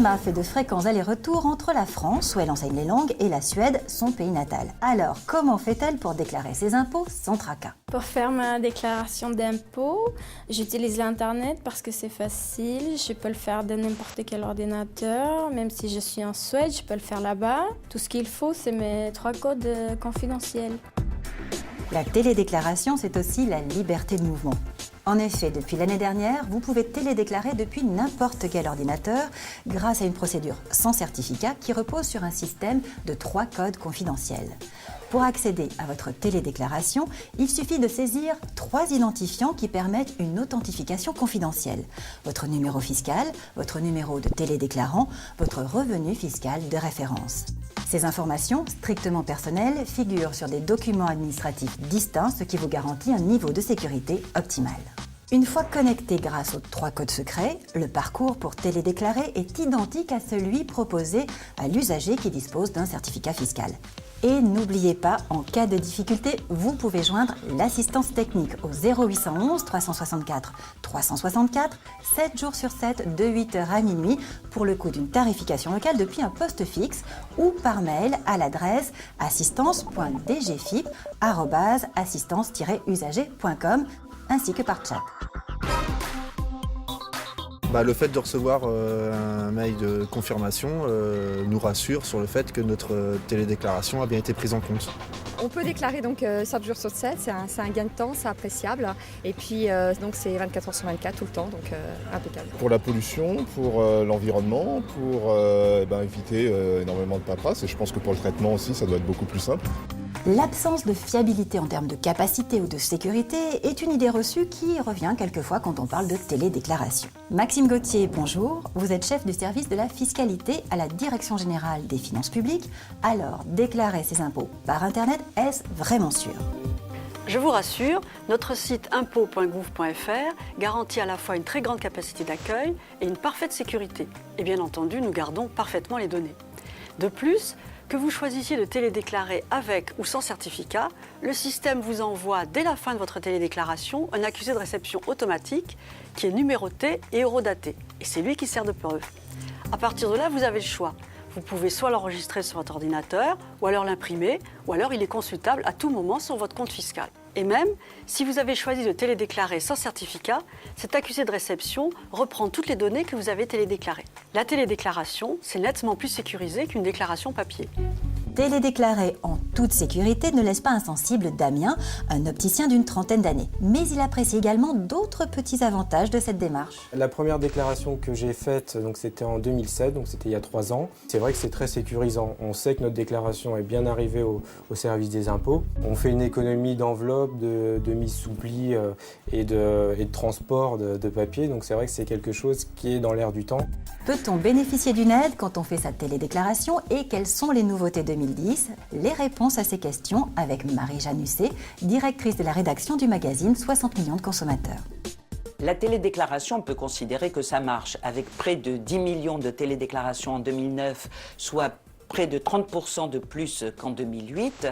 Emma fait de fréquents allers-retours entre la France, où elle enseigne les langues, et la Suède, son pays natal. Alors, comment fait-elle pour déclarer ses impôts sans tracas? Pour faire ma déclaration d'impôt, j'utilise l'Internet parce que c'est facile. Je peux le faire de n'importe quel ordinateur. Même si je suis en Suède, je peux le faire là-bas. Tout ce qu'il faut, c'est mes 3 codes confidentiels. La télédéclaration, c'est aussi la liberté de mouvement. En effet, depuis l'année dernière, vous pouvez télédéclarer depuis n'importe quel ordinateur grâce à une procédure sans certificat qui repose sur un système de 3 codes confidentiels. Pour accéder à votre télédéclaration, il suffit de saisir 3 identifiants qui permettent une authentification confidentielle. Votre numéro fiscal, votre numéro de télédéclarant, votre revenu fiscal de référence. Ces informations, strictement personnelles, figurent sur des documents administratifs distincts, ce qui vous garantit un niveau de sécurité optimal. Une fois connecté grâce aux 3 codes secrets, le parcours pour télédéclarer est identique à celui proposé à l'usager qui dispose d'un certificat fiscal. Et n'oubliez pas, en cas de difficulté, vous pouvez joindre l'assistance technique au 0811 364 364, 7 jours sur 7, de 8h à minuit, pour le coût d'une tarification locale depuis un poste fixe, ou par mail à l'adresse assistance.dgfip@assistance-usager.com, ainsi que par chat. Le fait de recevoir un mail de confirmation nous rassure sur le fait que notre télédéclaration a bien été prise en compte. On peut déclarer donc 7 jours sur 7, c'est un gain de temps, c'est appréciable. Et puis donc c'est 24 heures sur 24 tout le temps, donc impeccable. Pour la pollution, pour l'environnement, pour éviter énormément de paperasse, et je pense que pour le traitement aussi ça doit être beaucoup plus simple. L'absence de fiabilité en termes de capacité ou de sécurité est une idée reçue qui revient quelquefois quand on parle de télédéclaration. Maxime Gauthier, bonjour. Vous êtes chef du service de la fiscalité à la Direction générale des finances publiques. Alors, déclarer ses impôts par Internet, est-ce vraiment sûr ? Je vous rassure, notre site impôts.gouv.fr garantit à la fois une très grande capacité d'accueil et une parfaite sécurité. Et bien entendu, nous gardons parfaitement les données. De plus, que vous choisissiez de télédéclarer avec ou sans certificat, le système vous envoie dès la fin de votre télédéclaration un accusé de réception automatique qui est numéroté et eurodaté. Et c'est lui qui sert de preuve. À partir de là, vous avez le choix. Vous pouvez soit l'enregistrer sur votre ordinateur, ou alors l'imprimer, ou alors il est consultable à tout moment sur votre compte fiscal. Et même, si vous avez choisi de télédéclarer sans certificat, cet accusé de réception reprend toutes les données que vous avez télédéclarées. La télédéclaration, c'est nettement plus sécurisé qu'une déclaration papier. Télédéclarer en toute sécurité ne laisse pas insensible Damien, un opticien d'une trentaine d'années. Mais il apprécie également d'autres petits avantages de cette démarche. La première déclaration que j'ai faite, c'était en 2007, donc c'était il y a 3 ans. C'est vrai que c'est très sécurisant. On sait que notre déclaration est bien arrivée au service des impôts. On fait une économie d'enveloppe, de mise sous pli et de transport de papier. Donc c'est vrai que c'est quelque chose qui est dans l'air du temps. Peut-on bénéficier d'une aide quand on fait sa télédéclaration et quelles sont les nouveautés 2010? Les réponses à ces questions avec Marie Janusset, directrice de la rédaction du magazine 60 millions de consommateurs. La télédéclaration, on peut considérer que ça marche. Avec près de 10 millions de télédéclarations en 2009, soit près de 30% de plus qu'en 2008,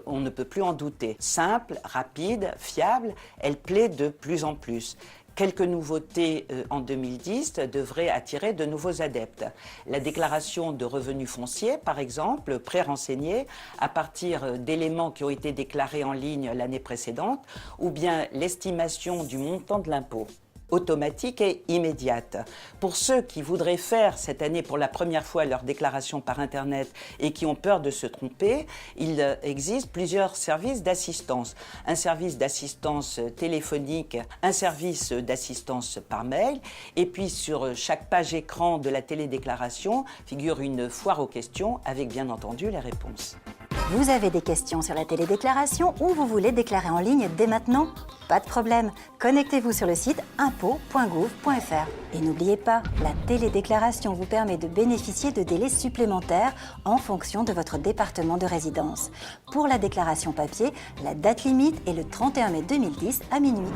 on ne peut plus en douter. Simple, rapide, fiable, elle plaît de plus en plus. Quelques nouveautés en 2010 devraient attirer de nouveaux adeptes. La déclaration de revenus fonciers, par exemple, pré-renseignée à partir d'éléments qui ont été déclarés en ligne l'année précédente, ou bien l'estimation du montant de l'impôt. Automatique et immédiate. Pour ceux qui voudraient faire cette année pour la première fois leur déclaration par Internet et qui ont peur de se tromper, il existe plusieurs services d'assistance. Un service d'assistance téléphonique, un service d'assistance par mail, et puis sur chaque page écran de la télédéclaration figure une foire aux questions avec bien entendu les réponses. Vous avez des questions sur la télédéclaration ou vous voulez déclarer en ligne dès maintenant? Pas de problème, connectez-vous sur le site impôts.gouv.fr. Et n'oubliez pas, la télédéclaration vous permet de bénéficier de délais supplémentaires en fonction de votre département de résidence. Pour la déclaration papier, la date limite est le 31 mai 2010 à minuit.